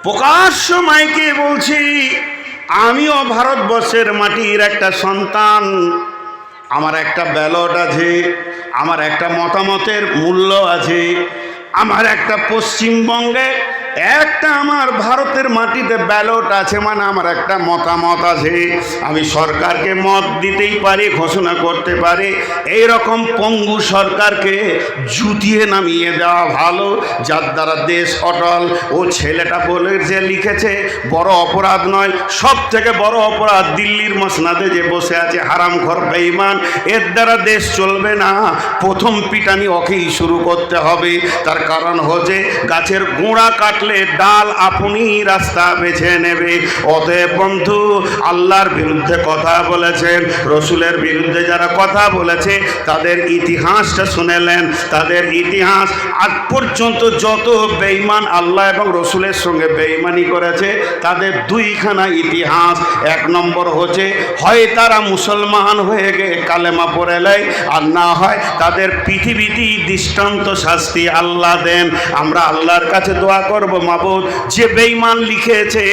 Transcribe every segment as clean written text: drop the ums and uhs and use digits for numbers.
প্রকাশ্য মাইকে বলছি, আমিও ভারতবর্ষের মাটির একটা সন্তান, আমার একটা ব্যালট আছে, আমার একটা মতামতের মূল্য আছে, আমার একটা পশ্চিমবঙ্গে একটা আমার ভারতের মাটিতে ব্যালট আছে, মানে আমার একটা মতামত আছে। আমি সরকারকে মত দিতেই পারি, ঘোষণা করতে পারি। এই রকম পঙ্গু সরকারকে জুতিয়ে নামিয়ে দেওয়া ভালো, যার দ্বারা দেশ অটল। ও ছেলেটা বলে যে লিখেছে বড় অপরাধ নয়, সব থেকে বড় অপরাধ দিল্লির মসনাদে যে বসে আছে হারামখোর বেঈমান, এর দ্বারা দেশ চলবে না। প্রথম পিটানি ওকেই শুরু করতে হবে। তার কারণ হচ্ছে গাছের গোড়া কাটলে ডাল আপনি রাস্তা বেছে নেবে। অতএব বন্ধু, আল্লাহর বিরুদ্ধে কথা বলেছেন, রসুলের বিরুদ্ধে যারা কথা বলেছে তাদের ইতিহাসটা শুনেলেন। তাদের ইতিহাস আজ পর্যন্ত যত বেঈমান আল্লাহ এবং রসুলের সঙ্গে বেঈমানি করেছে তাদের দুইখানা ইতিহাস। এক নম্বর হচ্ছে হয় তারা মুসলমান হয়ে গিয়ে কালেমা পড়ে নেয়, আর না হয় তাদের পৃথিবীতেই দৃষ্টান্ত শাস্তি আল্লাহ দেন। আমরা আল্লাহর কাছে দোয়া করব, মাবুদ যে বেঈমান লিখেছে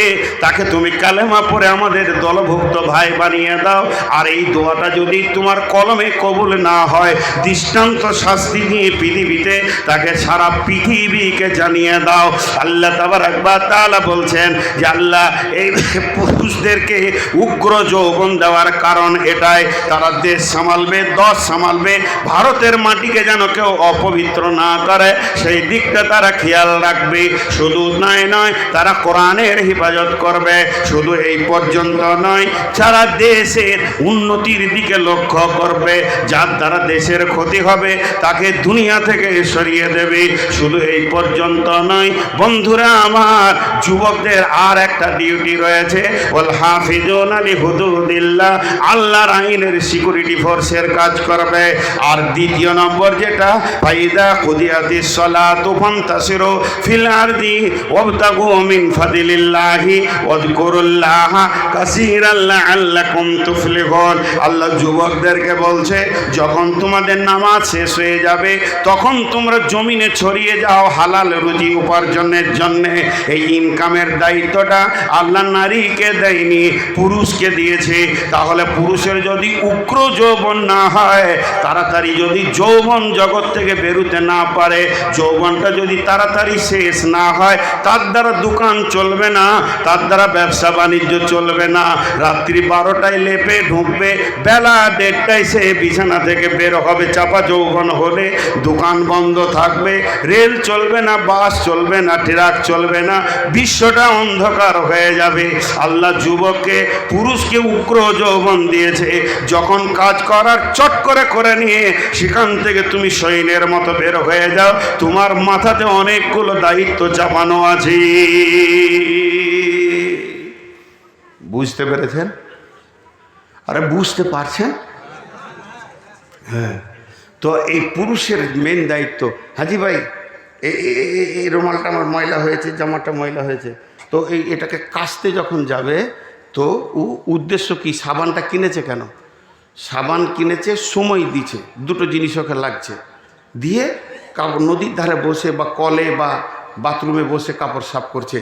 তাকে তুমি কালেমা পড়ে আমাদের দলভুক্ত ভাই বানিয়ে দাও। আর এই দোয়াটা যদি তোমার কলমে কবুল না হয়, দৃষ্টান্ত শাস্তি দিয়ে পৃথিবীতে তাকে সারা পৃথিবীকে জানিয়ে দাও। আল্লাহ তাবারক ওয়া তাআলা বলছেন যে আল্লাহ এই পুরুষদেরকে উগ্র যৌবন দেওয়ার কারণ এটাই, তারা দেশ সামালবে, দশ সামালবে, ভারতের মাটিকে যেন কেউ অপবিত্র না করে সেই দিকটা তারা খেয়াল রাখবে। শুধু নয়, তারা কোরআনের হেফাজত করবে। শুধু এই পর্যন্ত নয়, সারা দেশের উন্নতির দিকে লক্ষ্য করবে। যার দ্বারা দেশের ক্ষতি হবে তাকে দুনিয়া থেকে সরিয়ে দেবে। শুধু এই পর্যন্ত নয় বন্ধুরা আমার, যুবকদের আর একটা ডিউটি রয়েছে, ওয়াল হাফিজুনা লিহুদুদিল্লাহ, আল্লাহর আইনের সিকিউরিটি ফোর্সের কাজ করবে। আর দ্বিতীয় নম্বর যেটা, ফাইদা কুদিয়াতিস সালাতু ফান্তাসিরু ফিল আরদি ওয়াবতাগু মিন ফাদিলিল্লাহি ওয়াযকুরুল্লাহা কাসীরান লাআল্লাকুম তুফলিহুন। আল্লাহ যুবকদেরকে বলছে, যখন তোমাদের নামাজ শেষ হয়ে যাবে তখন তোমরা জমিনে ছড়িয়ে যাও হালাল রুজি উপার্জনের জন্যে। এই ইনকামের দায়িত্বটা আল্লাহ নারীকে দেয়নি, পুরুষকে দিয়েছে। তাহলে পুরুষের যদি উগ্র যৌবন না হয়, তাড়াতাড়ি যদি যৌবন জগৎ থেকে বেরোতে না পারে, যৌবনটা যদি তাড়াতাড়ি শেষ না হয়, তার দ্বারা দোকান চলবে না, তার দ্বারা ব্যবসা বাণিজ্য চলবে না। রাত্রি 12টায় লেপে ঢুকবে, বেলা 1:30টায় সে বিছানা থেকে বের হবে। চাপা যৌবন হলে দোকান বন্ধ থাকবে, রেল চলবে না, বাস চলবে না, ট্রাক চলবে না, বিশ্বটা অন্ধকার হয়ে যাবে। আল্লাহ যুবককে, পুরুষকে উগ্র যৌবন দিয়েছে। যখন কাজ করার চট করে নিয়ে সেখান থেকে তুমি সৈন্যের মতো বের হয়ে যাও, তোমার মাথাতে অনেকগুলো দায়িত্ব চাপানো আছে। বুঝতে পেরেছেন? আরে বুঝতে পারছেন? হ্যাঁ, তো এই পুরুষের মেন দায়িত্ব, হাজি ভাই এই রুমালটা আমার ময়লা হয়েছে, জামাটা ময়লা হয়েছে, তো এটাকে কাচতে যখন যাবে তো উদ্দেশ্য কি? সাবানটা কিনেছে কেন? সাবান কিনেছে, সময় দিচ্ছে, দুটো জিনিস ওকে লাগছে, দিয়ে নদীর ধারে বসে বা কলে বা বাথরুমে বসে কাপড় সাফ করছে,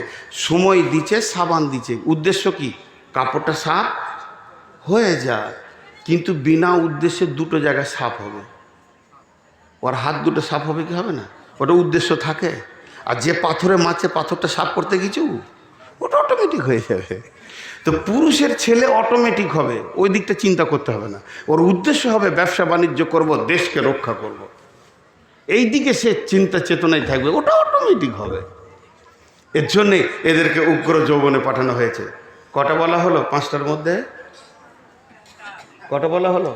সময় দিচ্ছে, সাবান দিচ্ছে, উদ্দেশ্য কি? কাপড়টা সাফ হয়ে যায়। কিন্তু বিনা উদ্দেশ্যে দুটো জায়গায় সাফ হবে, ওর হাত দুটো সাফ হবে কি হবে না? ওটা উদ্দেশ্য থাকে। আর যে পাথরে মাছে পাথরটা সাফ করতে গেছো, ওটা অটোমেটিক হয়ে যাবে। তো পুরুষের ছেলে অটোমেটিক হবে, ওই দিকটা চিন্তা করতে হবে না। ওর উদ্দেশ্য হবে ব্যবসা বাণিজ্য করব, দেশকে রক্ষা করব, এই দিকে সে চিন্তা চেতনায় থাকবে, ওটা অটোমেটিক হবে। এর জন্যে এদেরকে উগ্র যৌবনে পাঠানো হয়েছে। কটা বলা হলো? 5টার মধ্যে কটা বলা হলো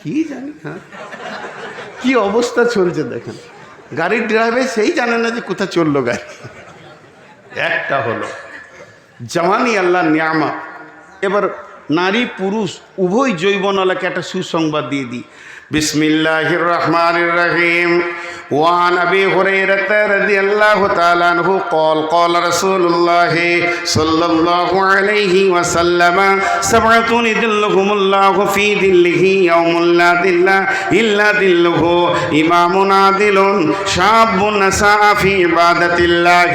কি জানি। হ্যাঁ, কি অবস্থা চলছে দেখেন, গাড়ির ড্রাইভার সেই জানে না যে কোথায় চললো গাড়ি। একটা হলো জামানি আল্লাহ নিয়ামত। এবার নারী পুরুষ উভয় যৌবনওয়ালাকে একটা সুসংবাদ দিয়ে দিই। বিসমিল্লাহির রহমানির রহিম। وعن أبي هريرة رضي الله تعالى عنه قال قال رسول الله صلى الله عليه وسلم سبعة يظلهم الله في ظله يوم لا ظل إلا ظله إمام عادل شاب نشأ في عبادة الله।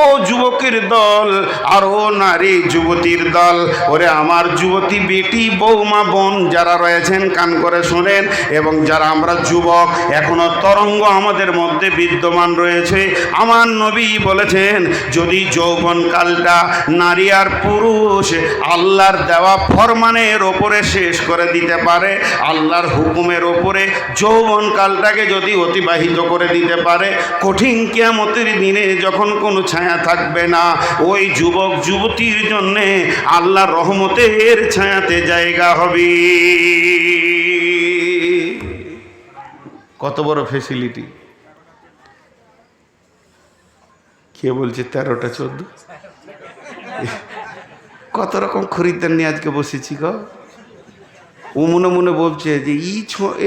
ও যুবকের দল আর ও নারী যুবতীর দল, ওরে আমার যুবতী বেটি বৌমা বোন যারা রয়েছেন কান করে শোনেন, এবং যারা আমরা যুবক এখনো তরঙ্গ আমাদের মধ্যে বিদ্যমান রয়েছে, আমার নবী বলেছেন যদি যৌবনকালটা নারী আর পুরুষ আল্লাহর দেওয়া ফরমানের ওপরে শেষ করে দিতে পারে, আল্লাহর হুকুমের ওপরে যৌবনকালটাকে যদি অতিবাহিত করে দিতে পারে, কঠিন কিয়ামতের দিনে যখন কোনো ছায়া থাকবে না, ওই যুবক যুবতীর জন্যে আল্লাহর রহমতের ছায়াতে জায়গা হবে। কত বড় ফেসিলিটি! কে বলছে 13টা 14? কত রকম খরিদ্দার নিয়ে আজকে বসেছি গো। ও মনে মনে বলছে যে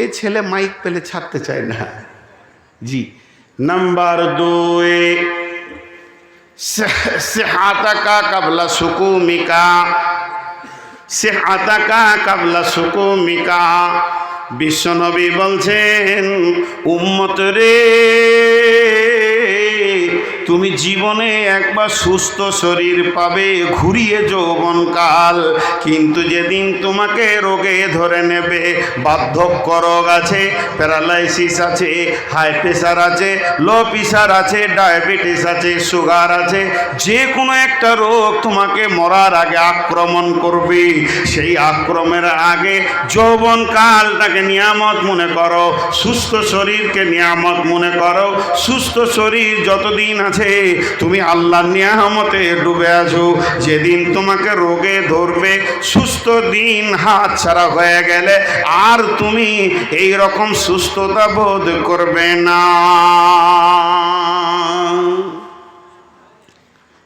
এ ছেলে মাইক পেলে ছাড়তে চায় না। জি, নাম্বার 2, সিহাতাকা কাবলা সুকুমিকা, সিহাতাকা কাবলা সুকুমিকা। বিশ্বনবী বলছেন উম্মত রে, তুমি জীবনে একবার সুস্থ শরীর পাবে, ঘুরিয়ে যৌবনকাল, কিন্তু যেদিন তোমাকে রোগে ধরে নেবে, বার্ধক্য রোগ আছে, প্যারালাইসিস আছে, হাই প্রেশার আছে, লো প্রেশার আছে, ডায়াবেটিস আছে, সুগার আছে, যে কোনো একটা রোগ তোমাকে মরার আগে আক্রমণ করবে, সেই আক্রমণের আগে যৌবনকালটাকে নিয়ামত মনে করো, সুস্থ শরীরকে নিয়ামত মনে করো। সুস্থ শরীর যতদিন আছে তুমি আল্লাহর নিয়ামতে ডুবে আছো, যেদিন তোমাকে রোগে ধরবে, সুস্থ দিন হাত ছাড়া হয়ে গেলে আর তুমি এই রকম সুস্থতা বোধ করবে না।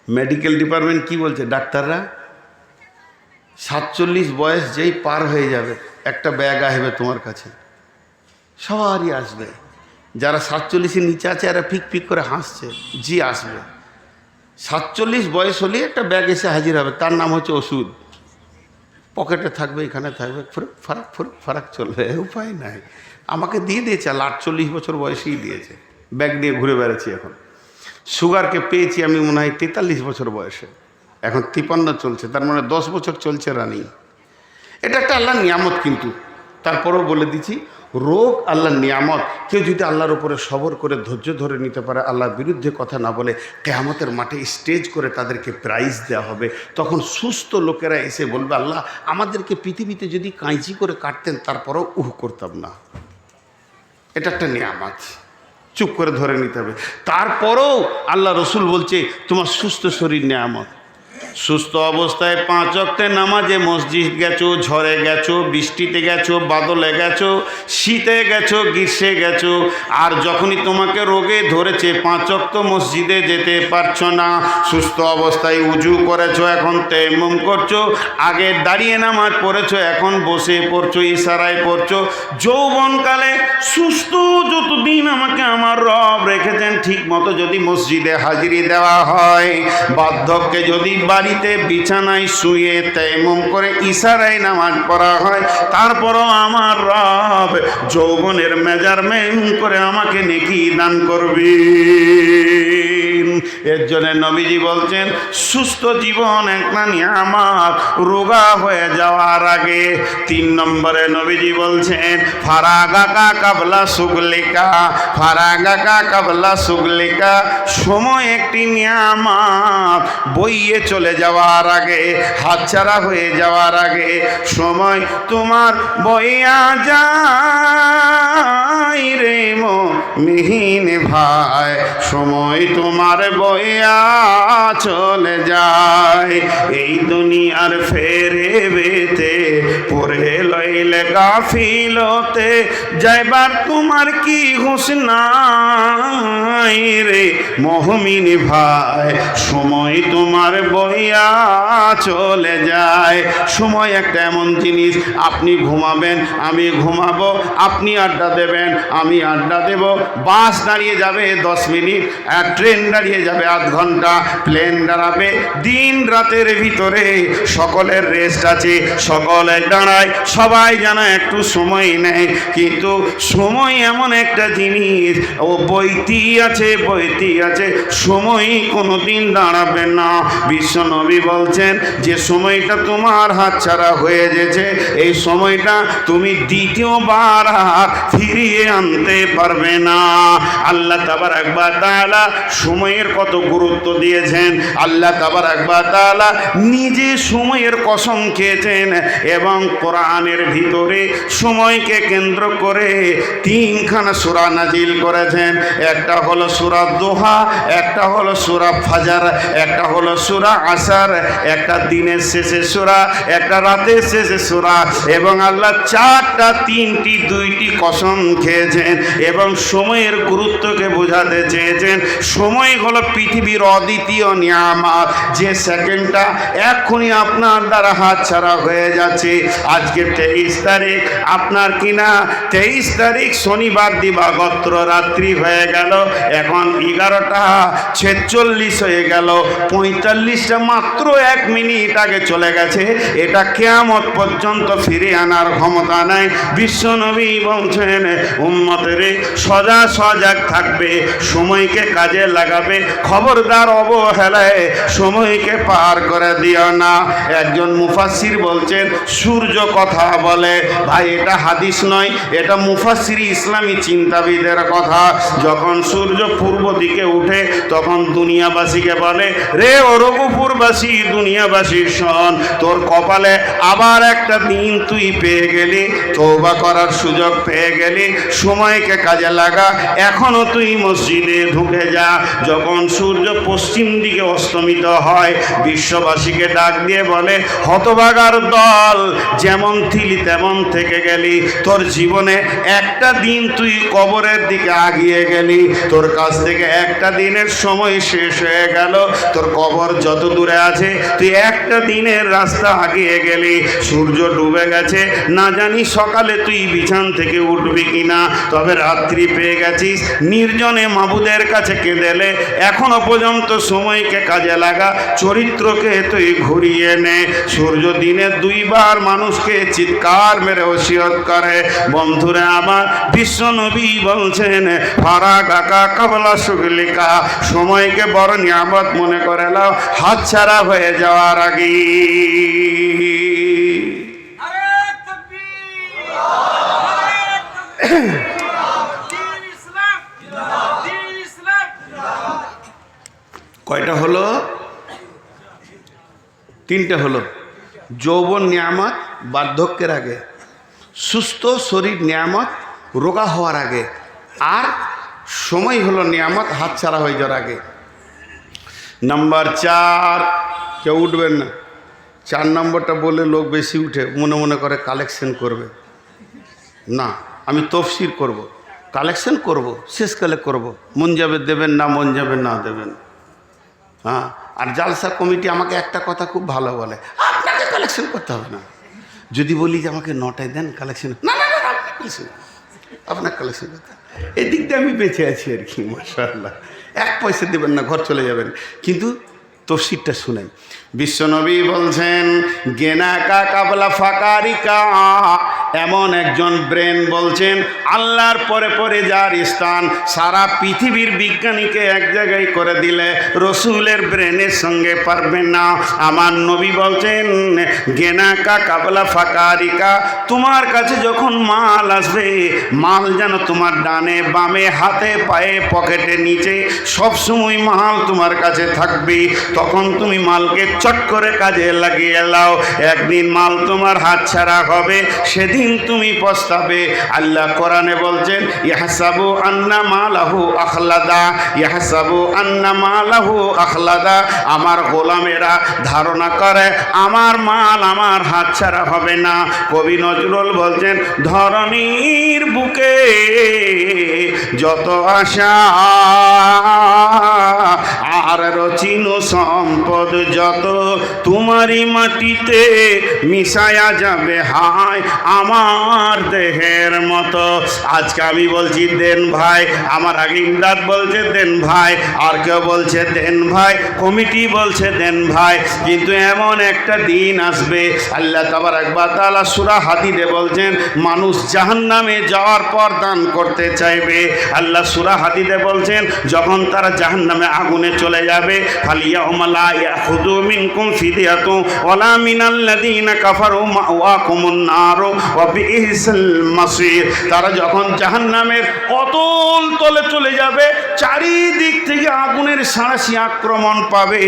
মেডিকেল ডিপার্টমেন্ট কি বলছে ডাক্তাররা? 47 বয়স যেই পার হয়ে যাবে একটা ব্যাগ আসবে তোমার কাছে, সবারই আসবে। যারা 47-এর নিচে আছে এরা ফিক ফিক করে হাসছে। জি আসবে। 47 বয়স হলেই একটা ব্যাগ এসে হাজির হবে, তার নাম হচ্ছে ওষুধ। পকেটে থাকবে, এখানে থাকবে, ফুরুক ফারাক ফুরুক ফারাক চলবে, উপায় নাই। আমাকে দিয়ে দিয়েছে, 48 বছর বয়সেই দিয়েছে, ব্যাগ নিয়ে ঘুরে বেড়াচ্ছি। এখন সুগারকে পেয়েছি আমি মনে হয় 43 বছর বয়সে, এখন 53 চলছে, তার মানে 10 বছর চলছে রানিং। এটা একটা আল্লাহর নিয়ামত, কিন্তু তারপরেও বলে দিচ্ছি রোগ আল্লাহর নিয়ামত। কেউ যদি আল্লাহর উপরে সবর করে ধৈর্য ধরে নিতে পারে, আল্লাহর বিরুদ্ধে কথা না বলে, কিয়ামতের মাঠে স্টেজ করে তাদেরকে প্রাইজ দেওয়া হবে। তখন সুস্থ লোকেরা এসে বলবে আল্লাহ আমাদেরকে পৃথিবীতে যদি কাঁচি করে কাটতেন তারপরেও করতাম না। এটা একটা নিয়ামত, চুপ করে ধরে নিতে হবে। তারপরেও আল্লাহ রসুল বলছে তোমার সুস্থ শরীর নিয়ামত। সুস্থ অবস্থায় 5 ওয়াক্তের নামাজে মসজিদ গেছো, ঝড়ে গেছো, বৃষ্টিতে গেছো, বাদলে গেছো, শীতে গেছো, গ্রীষ্মে গেছো, আর যখনই তোমাকে রোগে ধরেছে 5 ওয়াক্ত মসজিদে যেতে পারছো না, সুস্থ অবস্থায় উজু করেছো, এখন তায়াম্মুম করছো, আগে দাঁড়িয়ে নামাজ পড়েছো, এখন বসে পড়ছো, ইশারায় পড়ছো। যৌবনকালে সুস্থ যতদিন আমাকে আমার রব রেখেছেন ঠিক মতো যদি মসজিদে হাজিরি দেওয়া হয়, বার্ধক্যে যদি বাড়িতে বিছানায় শুয়ে তায়াম্মুম করে ইশারায় নামাজ পড়া হয়, তারপরও আমার রব যৌবনের মেজারমেন্ট করে আমাকে নেকি দান করবে। এর জন্য নবীজি বলছেন সুস্থ জীবন একটা নিয়ামত, রোগা হয়ে যাওয়ার আগে। 3 নম্বরে নবীজি বলছেন ফারাগাকা কাবলা সুগলিকা, ফারাগাকা কাবলা সুগলিকা, সময় একটি নিয়ামত, বইয়ে চলে যাওয়ার আগে, হাতছাড়া হয়ে যাওয়ার আগে সময় তোমার বইয়া যায় রে মুমিন ভাই, সময় তোমার বইয়া চলে যায়। এই দুনিয়ার ফেরে বেতে পরে লইলে গাফিলতে যাইবার তোমার কি হুঁশ নাই রে মুমিন ভাই, সময় তোমার বইয়া চলে যায়। সময় একটা এমন জিনিস, আপনি ঘুমাবেন আমি ঘুমাবো, আপনি আড্ডা দেবেন আমি আড্ডা দেব, বাস দাঁড়িয়ে যাবে 10 মিনিট, আর ট্রেন দাঁড়িয়ে যাবে আধ ঘন্টা, প্লেন দাঁড়াবে, দিন রাতের ভিতরে সকলের রেস্ট আছে, সকলে দাঁড়ায়, সবাই যেন একটু সময় নেয়। কিন্তু সময় এমন একটা জিনিস, ও বইতি আছে বইতি আছে, সময় কোনোদিন দাঁড়াবে না। বিশ্বনবী বলছেন যে সময়টা তোমার হাতছাড়া হয়ে গেছে, এই সময়টা তুমি দ্বিতীয়বার আর ফিরিয়ে আনতে পারবে না। আল্লাহ তাবারক ওয়া তাআলা সময়ের কত গুরুত্ব দিয়েছেন, আল্লাহ তাবারক ওয়া তাআলা নিজে সময়ের কসম খেয়েছেন, এবং কোরআনের ভিতরে সময়কে কেন্দ্র করে 3খানা সূরা নাজিল করেছেন। একটা হলো সূরা দোহা, একটা হলো সূরা ফাজর, একটা হলো সূরা আসর, একটা দিনের শেষে সূরা, একটা রাতের শেষে সূরা, এবং আল্লাহ 4টা 3টি 2টি কসম খেয়েছেন এবং সময়ের গুরুত্বকে বোঝাতে চেয়েছেন। সময় হলো পৃথিবীর অদ্বিতীয় নিয়ামত, যে সেকেন্ডটা এক্ষুনি আপনার দ্বারা হাত ছাড়া হয়ে যাচ্ছে। আজকে 23 তারিখ, আপনার কিনা 23 তারিখ শনিবার দিবাগত রাত্রি হয়ে গেল, এখন 11:46 হয়ে গেল, 45টা মাত্র 1 মিনিট আগে চলে গেছে। এটা কিয়ামত পর্যন্ত ফিরে আনার ক্ষমতা নাই। বিশ্বনবী বলছেন উম্মতের সজাগ থাকবে, সময়কে কাজে লাগাবে, খবরদার অবহেলায় সময়কে পার করে দিও না। একজন মুফাসসির বলছেন সূর্য কথা বলে, ভাই এটা হাদিস নয়, এটা মুফাসসির ইসলামী চিন্তাবিদের কথা। যখন সূর্য পূর্ব দিকে উঠে তখন দুনিয়াবাসীকে বলে, রে ও রঘুপুরবাসী দুনিয়াবাসী শোন, তোর কপালে আবার একটা দিন তুই পেয়ে গেলি, তওবা করার সুযোগ পেয়ে গেলি, সময়কে কাজে লাগা, এখনো তুই মসজিদে ঢুকে যা। যখন সূর্য পশ্চিম দিকে অস্তমিত হয়, বিশ্ববাসীকে ডাক দিয়ে বলে, হতভাগার দল, যেমন থিলি তেমন থেকে গেলি, তোর জীবনে একটা দিন তুই কবরের দিকে আগিয়ে গেলি, তোর কাছ থেকে একটা দিনের সময় শেষ হয়ে গেল, তোর কবর যত দূরে আছে তুই একটা দিনের রাস্তা আগিয়ে গেলি। সূর্য ডুবে গেছে, না জানি সকালে তুই বিছান থেকে উঠবি কিনা, তবে রাত্রি পেয়ে গেছিস, নির্জনে মাবুদের কাছে কেঁদেলে, এখনো পর্যন্ত সময়কে কাজে লাগা, চরিত্রকে তুই ঘুরিয়ে নে। সূর্য দিনে 2 বার মানুষকে চিৎকার মেরে ওসিয়ত করে। বন্ধুরা আমার, বিশ্বনবী বলছেন ফারাগাকা কাবলা শুগলিকা, সময়কে বড় নিয়ামত মনে করে নাও হাতছাড়া হয়ে যাওয়ার আগে। কয়টা হলো? 3টে হলো। যৌবন নিয়ামত বার্ধক্যের আগে, সুস্থ শরীর নিয়ামত রোগা হওয়ার আগে, আর সময় হলো নিয়ামত হাতছাড়া হয়ে যাওয়ার আগে। নাম্বার 4, কেউ উঠবেন না। 4 নম্বরটা বলে লোক বেশি উঠে, মনে মনে করে কালেকশন করবে। না, আমি তফসির করব, কালেকশন করব, শেষকালে করব। মন যাবে দেবেন, না মন যাবে না দেবেন। হ্যাঁ, আর জালসা কমিটি আমাকে একটা কথা খুব ভালো বলে, আপনাকে কালেকশন করতে হবে না। যদি বলি যে আমাকে 9টায় দেন কালেকশন, না না না, আপনার কালেকশন করতে, এই দিক দিয়ে আমি বেঁচে আছি আর কি, মাশাআল্লাহ। 1 পয়সা দেবেন না, ঘর চলে যাবেন। কিন্তু তফসিরটা শুনেন। বিশ্বনবী বলছেন গেনাকা কাবলা ফাকারিকা, এমন একজন ব্রেন বলছেন আল্লাহর পরে পরে যার স্থান, সারা পৃথিবীর বিজ্ঞানীকে এক জায়গায় করে দিলে রসুলের ব্রেনের সঙ্গে পারবেন না। আমার নবী বলছেন গেনাকা কাবলা ফাকারিকা, তোমার কাছে যখন মাল আসবে, মাল যেন তোমার ডানে বামে হাতে পায়ে পকেটে নিচে সবসময় মাল তোমার কাছে থাকবে। তখন তুমি মালকে চট করে কাজে লাগিয়ে লাও। একদিন মাল তোমার হাত ছাড়া হবে, সেদিন সেদিন তুমি পস্তাবে। আল্লাহ কোরআনে বলছেন ইয়াহসাবু আন্না মালাহু আখলাদা, ইয়াহসাবু আন্না মালাহু আখলাদা। আমার গোলামেরা ধারণা করে আমার মাল আমার হাতছাড়া হবে না। কবি নজরুল বলছেন ধরণীর বুকে যত আশা আর রচিনু সম্পদ যত তোমারই মাটিতে মিশায়া যাবে হায় আমার দেহের মতো। আজকে আমি বলছি দেন ভাই, আমার আগে ইমদাদ বলছে দেন ভাই, আর কেউ বলছে দেন ভাই, কমিটি বলছে দেন ভাই। কিন্তু এমন একটা দিন আসবে আল্লাহ তাবারক ওয়া তাআলা সূরা হাদীদে বলছেন মানুষ জাহান্নামে যাওয়ার পর দান করতে চাইবে। আল্লাহ সূরা হাদীদে বলছেন যখন তারা জাহান্নামে আগুনে চলে যাবে ফালিয়াউমা লা ইয়াখুযু মিনকুম ফিদিয়াতুন ওয়ালা মিনাল্লাযীনা কাফারু মাওয়াকুমুন নার ওয়া বিইসাল মাসীর। তারা যখন জাহান্নামের অতল তলে চলে যাবে, চারিদিক থেকে আগুনের সাঁড়াশি আক্রমণ পাবে,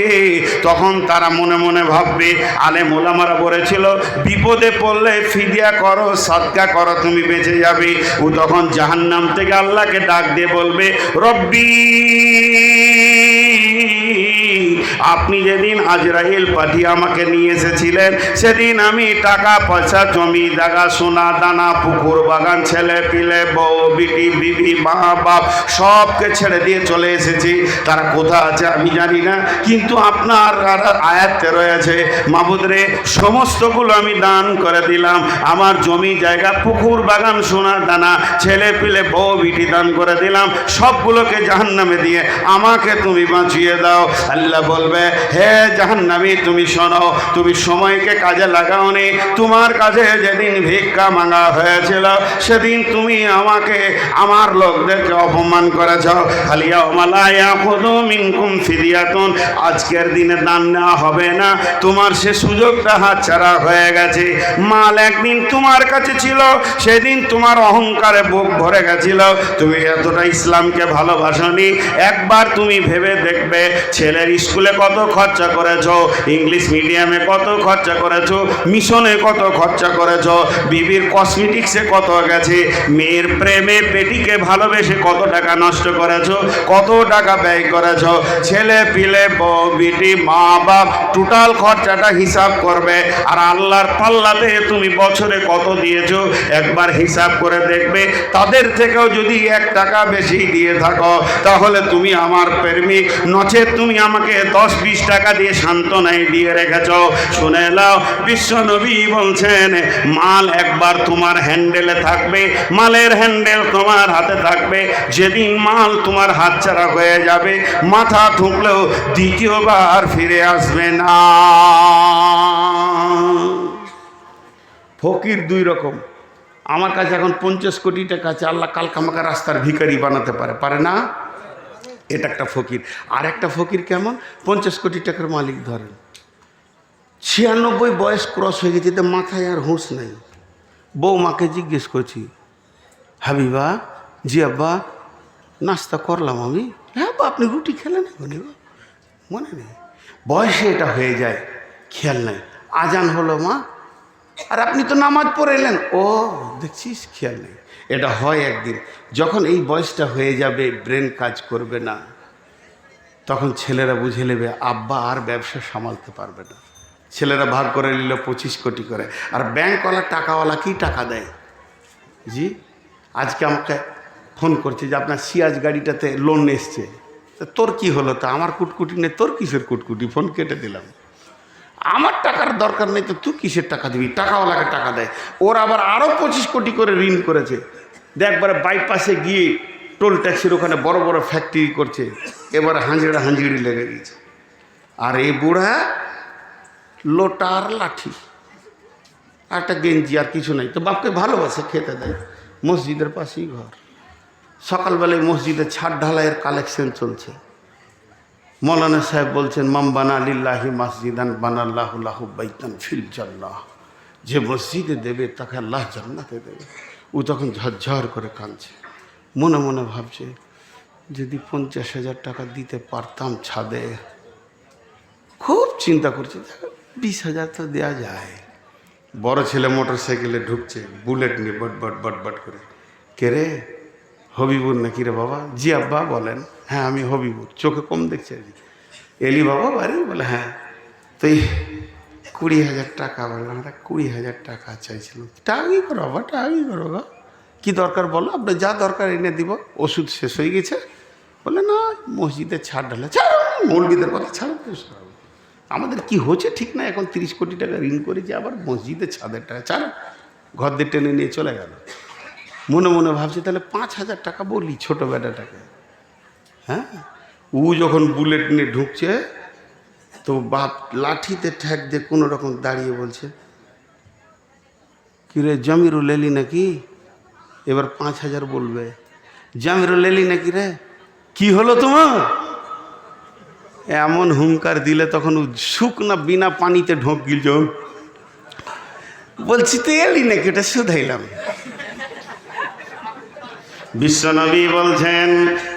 তখন তারা মনে মনে ভাববে, আলেম ওলামারা বলেছিল বিপদে পড়লে ফিদিয়া করো, সাদকা করো, তুমি বেঁচে যাবে। ও তখন জাহান্নাম থেকে আল্লাহকে ডাক দিয়ে বলবে রব্বি, আপনি যেদিন আজরাইল পাঠিয়ে আমাকে নিয়ে এসেছিলেন সেদিন আমি টাকা পয়সা জমি জায়গা সোনা দানা পুকুর বাগান ছেলে পিলে বউ বিটি বিবি মা বাপ সবকে ছেড়ে দিয়ে চলে এসেছি। তারা কোথা আছে আমি জানি না, কিন্তু আপনার আয়াতে রয়েছে মাবুদ রে সমস্তগুলো আমি দান করে দিলাম। আমার জমি জায়গা পুকুর বাগান সোনা দানা ছেলে পিলে বউ বিটি দান করে দিলাম, সবগুলোকে জাহান্নামে দিয়ে আমাকে তুমি বাঁচিয়ে দাও। আল্লাহ বলবে হে জাহান্নামী তুমি শোনো, তুমি সময়কে কাজে লাগাওনি। তোমার কাছে যেদিন ভিক্ষা মাঙ্গা হয়েছিল সেদিন তুমি আমাকে আমার লোকদেরকে অপমান করেছ। ফালিয়াউমা লা ইয়াখুযু মিনকুম ফিদিয়াতুন, আজকের দিনে দান নেওয়া হবে না, তোমার সে সুযোগটা হাতছাড়া হয়ে গেছে। মাল একদিন তোমার কাছে ছিল, সেদিন তোমার অহংকারে বুক ভরে গেছিল, তুমি এতটা ইসলামকে ভালোবাসনি। একবার তুমি ভেবে দেখবে ছেলের স্কুলে কত খরচা করেছো, ইংলিশ মিডিয়ামে কত খরচা করেছো, মিশনে কত খরচা করেছো, বিবির কসমেটিক্সে কত গেছে, মেয়ের প্রেমে পেটিকে ভালোবেসে কত টাকা নষ্ট করেছো, কত টাকা ব্যয় করেছো। ছেলে পিলে বউ বিটি মা বাপ টোটাল খরচাটা হিসাব করবে, আর আল্লাহর পাল্লাতে তুমি বছরে কত দিয়েছো একবার হিসাব করে দেখবে। তাদের থেকেও যদি 1 টাকা বেশি দিয়ে থাকো তাহলে তুমি আমার প্রেমিক, নচেত তুমি আমাকে 10-20 টাকা দিয়ে সান্ত্বনায় দিয়ে রেখেছ। শুনে নাও, বিশ্ব নবী বলছেন মাল একবার তোমার হ্যান্ডেলে থাকবে, মালের হ্যান্ডেল তোমার হাতে থাকবে। যেদিন মাল তোমার হাতছাড়া হয়ে যাবে, মাথা ঠুকলেও দ্বিতীয়বার ফিরে আসবে না। ফকির 2 রকম। আমার কাছে এখন 50 কোটি টাকা আছে, আল্লাহ কালকে আমাকে রাস্তার ভিখারি বানাতে পারে না? এটা একটা ফকির। আর একটা ফকির কেমন, 50 কোটি টাকার মালিক ধরেন, 96 বয়স ক্রস হয়ে গেছে, তো মাথায় আর হুঁশ নেই। বৌমাকে জিজ্ঞেস করছি হাবিবা, জি আব্বা নাস্তা করলাম আমি। হ্যাঁ বা আপনি রুটি খেলেন? মনে নেই, বয়সে এটা হয়ে যায়, খেয়াল নাই। আজান হলো মা, আর আপনি তো নামাজ পড়ে এলেন, ও দেখছিস খেয়াল নেই। এটা হয় একদিন, যখন এই বয়সটা হয়ে যাবে ব্রেন কাজ করবে না, তখন ছেলেরা বুঝে নেবে আব্বা আর ব্যবসা সামালতে পারবে না। ছেলেরা ভাগ করে নিল 25 কোটি করে, আর ব্যাংকওয়ালা টাকাওয়ালা কি টাকা দেয়? জি আজকে আমাকে ফোন করছে যে আপনার সিয়াজ গাড়িটাতে লোন এসছে। তোর কি হলো? তা আমার কুটকুটি নেই। তোর কিসের কুটকুটি? ফোন কেটে দিলাম। আমার টাকার দরকার নেই তো তুই কিসের টাকা দিবি? টাকাওয়ালাকে টাকা দেয়। ওর আবার আরও 25 কোটি করে ঋণ করেছে। একবারে বাইপাসে গিয়ে টোল ট্যাক্সির ওখানে বড় বড় ফ্যাক্টরি করছে, এবারে হাঁজড়ি লেগে গেছে। আর এই বুড়া লোটার লাঠি, একটা গেঞ্জি, আর কিছু নাই। তো বাপকে ভালোবাসে, খেতে দেয়। মসজিদের পাশেই ঘর। সকালবেলায় মসজিদে ছাদ ঢালাইয়ের কালেকশন চলছে। মৌলানা সাহেব বলছেন মাম বানা লিল্লাহি মসজিদান বানাল্লাহু লাহু বাইতান ফিল জান্নাহ, যে মসজিদে দেবে তাকে আল্লাহ জান্নাতে দেবে। ও তখন ঝরঝর করে কাঁদছে, মনে মনে ভাবছে যদি 50,000 টাকা দিতে পারতাম ছাদে। খুব চিন্তা করছে 20,000 তো দেওয়া যায়, বড় ছেলে মোটর সাইকেলে ঢুকছে, বুলেট নিয়ে বট বট বট বট করে। কে রে, হবিবুর নাকি রে বাবা? জি আব্বা বলেন। হ্যাঁ আমি হবিবুর। চোখে কম দেখছে। এলি বাবা বাড়ি? বলে হ্যাঁ। তো 20,000 টাকা। বললাম 20,000 টাকা চাইছিলাম। টাকাই করো বাবা, টাকাই করো বাবা। কী দরকার বলো, আপনার যা দরকার এনে দিব। ওষুধ শেষ হয়ে গেছে। বলে না, মসজিদে ছাড় ঢালে। ছাড়ো, মৌলবীদের কথা ছাড়ো। আমাদের কি হচ্ছে ঠিক না, এখন 30 কোটি টাকা ঋণ করেছি, আবার মসজিদে ছাদের টাকা। ছাড়ো, ঘর দিয়ে টেনে নিয়ে চলে গেল। মনে মনে ভাবছি তাহলে 5,000 টাকা বলি ছোটো বেটাটাকে। হ্যাঁ, ও যখন বুলেট নিয়ে ঢুকছে তো বাপ লাঠিতে ঠ্যাক দিয়ে কোনো রকম দাঁড়িয়ে বলছে, কিরে জামিরুল এলি নাকি? এবার 5,000 বলবে। জামিরুল এলি নাকি রে? কি হলো তোমার? এমন হুঙ্কার দিলে তখন শুকনা বিনা পানিতে ঢোক গিল। বলছি তো এলি নাকি, এটা শুধাইলাম। বিশ্বনবী বলছেন,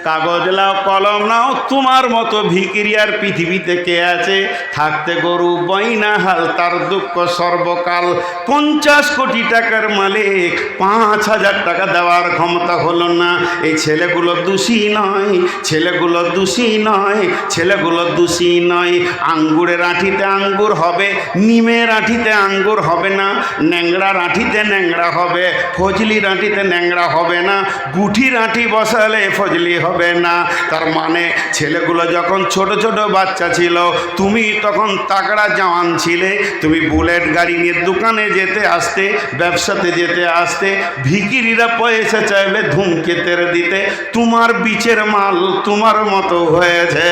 কাগজ নাও কলম নাও, তোমার মতো ভিকিরিয়ার পৃথিবীতে কে আছে? থাকতে গরু বইনা হাল, তার দুঃখ সর্বকাল। 50 কোটি টাকার মালিক, 5,000 টাকা দেওয়ার ক্ষমতা হলো না। এই ছেলেগুলো দোষী নয়, ছেলেগুলো দোষী নয়, ছেলেগুলো দোষী নয়। আঙ্গুরের আঁঠিতে আঙ্গুর হবে, নিমের আঁঠিতে আঙ্গুর হবে না, ন্যাংরার আঁঠিতে ন্যাংরা হবে, ফজলির আঁঠিতে ন্যাংরা হবে না, গুঠির আঁঠি বসালে ফজলি হবে না। তার মানে ছেলেগুলো যখন ছোট ছোট বাচ্চা ছিল, তুমি তখন তাগড়া জওয়ান ছিলে, তুমি বুলেট গাড়ি নিয়ে দোকানে যেতে আসতে, ব্যবসাতে যেতে আসতে, ভিকিরিরা পয়সা চাইলে ধুমকেতের দিতে। তোমার বিচের মাল তোমার মতো হয়েছে,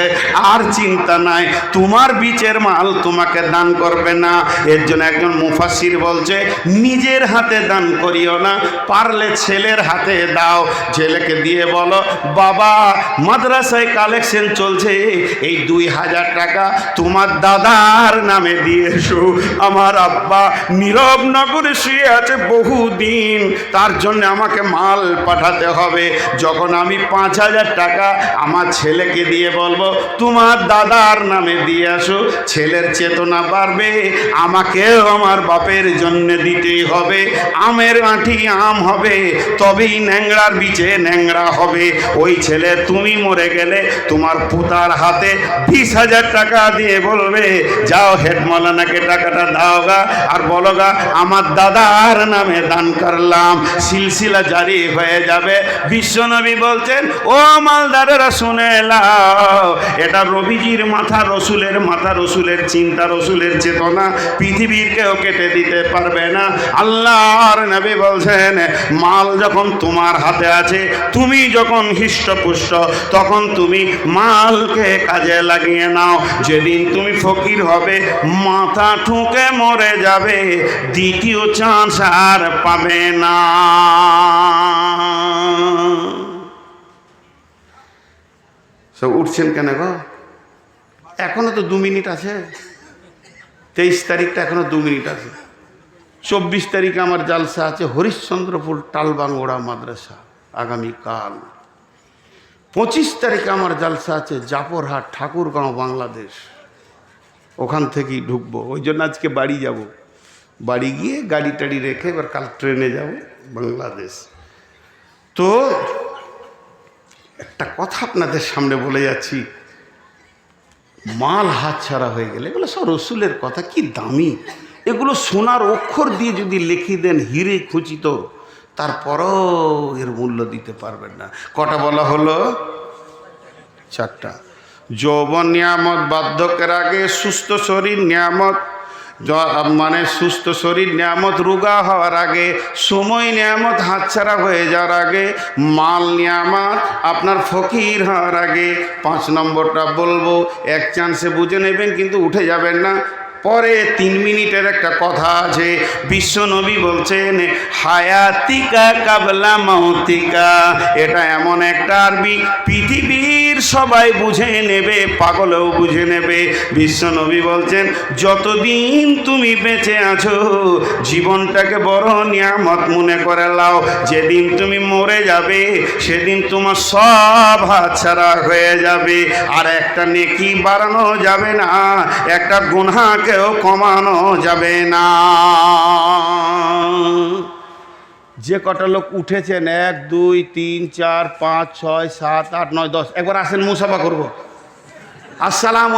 আর চিন্তা নাই, তোমার বিচের মাল তোমাকে দান করবে না। এর জন্য একজন মুফাসসির বলছে, নিজের হাতে দান করিও না, পারলে ছেলের হাতে দাও। ছেলেকে দিয়ে বলো, বাবা মাদ্রাসায় কালেকশন চলছে, এই 2,000 টাকা তোমার দাদার নামে দিয়ে এসো। আমার আব্বা নীরব নগরে শুয়ে আছে বহুদিন, তার জন্য আমাকে মাল পাঠাতে হবে। যখন আমি 5,000 টাকা আমার ছেলেকে দিয়ে বলবো, তোমার দাদার নামে দিয়ে আসো, ছেলের চেতনা বাড়বে, আমাকেও আমার বাপের জন্য দিতেই হবে। আমের আঁঠি আম হবে, তবেই ন্যাংরার বিচে ন্যাংরা হবে। ওই ছেলে তুমি মরে গেলে তোমার পুতার হাতে 20,000 টাকা দিয়ে বলবে, যাও হেড মৌলানাকে টাকাটা দাও গা, আর বলো গা আমার দাদার নামে দান করলাম। সিলসিলা জারি হয়ে যাবে। বিশ্বনবী বলছেন, ও মালদারেরা শুনে লাও, এটা রবিজির মাথা, রসুলের মাথা, রসুলের চিন্তা, রসুলের চেতনা পৃথিবীর কেউ কেটে দিতে পারবে না। আল্লাহর নবী বলছেন, মাল যখন তোমার হাতে আছে, তুমি যখন হৃষ্টপুষ্ট, তখন তুমি মালকে কাজে লাগিয়ে নাও। যেদিন তুমি ফকির হবে, মাথা ঠুকে মরে যাবে, দ্বিতীয় চান্স আর পাবে না। সব উঠছেন কেন গো? এখনো তো 2 মিনিট আছে। 23 তারিখটা এখনো 2 মিনিট আছে। 24 তারিখে আমার জালসা আছে হরিশ্চন্দ্রপুর টালবাংড়া মাদ্রাসা, আগামীকাল। 25 তারিখে আমার জালসা আছে জাফরহাট ঠাকুরগাঁও বাংলাদেশ, ওখান থেকেই ঢুকবো। ওই জন্য আজকে বাড়ি যাব, বাড়ি গিয়ে গাড়ি টাড়ি রেখে এবার কাল ট্রেনে যাব বাংলাদেশ। তো একটা কথা আপনাদের সামনে বলে যাচ্ছি, মাল হাত ছাড়া হয়ে গেলে, এগুলো সব রসুলের কথা, কি দামি এগুলো। সোনার অক্ষর দিয়ে যদি লিখে দেন হিরে খচিত, তারপরও এর মূল্য দিতে পারবেন না। কটা বলা হলো? 4টা। যৌবন নিয়ামত, বার্ধক্যের আগে সুস্থ শরীর নিয়ামত, মানে সুস্থ শরীর নিয়ামত, রোগা হওয়ার আগে, সময় নিয়ামত হাতছাড়া হয়ে যাওয়ার আগে, মাল নিয়ামত আপনার ফকির হওয়ার আগে। 5 নম্বরটা বলবো, এক চান্সে বুঝে নেবেন, কিন্তু উঠে যাবেন না। পরে 3 মিনিটের একটা কথা আছে। বিশ্বনবী বলছেন, হায়াতিকা কাবলা মাউতিকা। এটা এমন একটা আরবি, পৃথিবীর সবাই বুঝে নেবে, পাগলেও বুঝে নেবে। বিশ্বনবী বলছেন, যতদিন তুমি বেঁচে আছো, জীবনটাকে বড় নিয়ামত মনে করে লাও। যেদিন তুমি মরে যাবে, সেদিন তোমার সব হাতছাড়া হয়ে যাবে। আর একটা নেকি বাড়ানো যাবে না, একটা গুনাহকে কমানো যাবে না। যে কটা লোক উঠেছেন 1 2 3 4 5 6 7 8 9 10 একবার আসেন মুসাফা করব। আসসালামু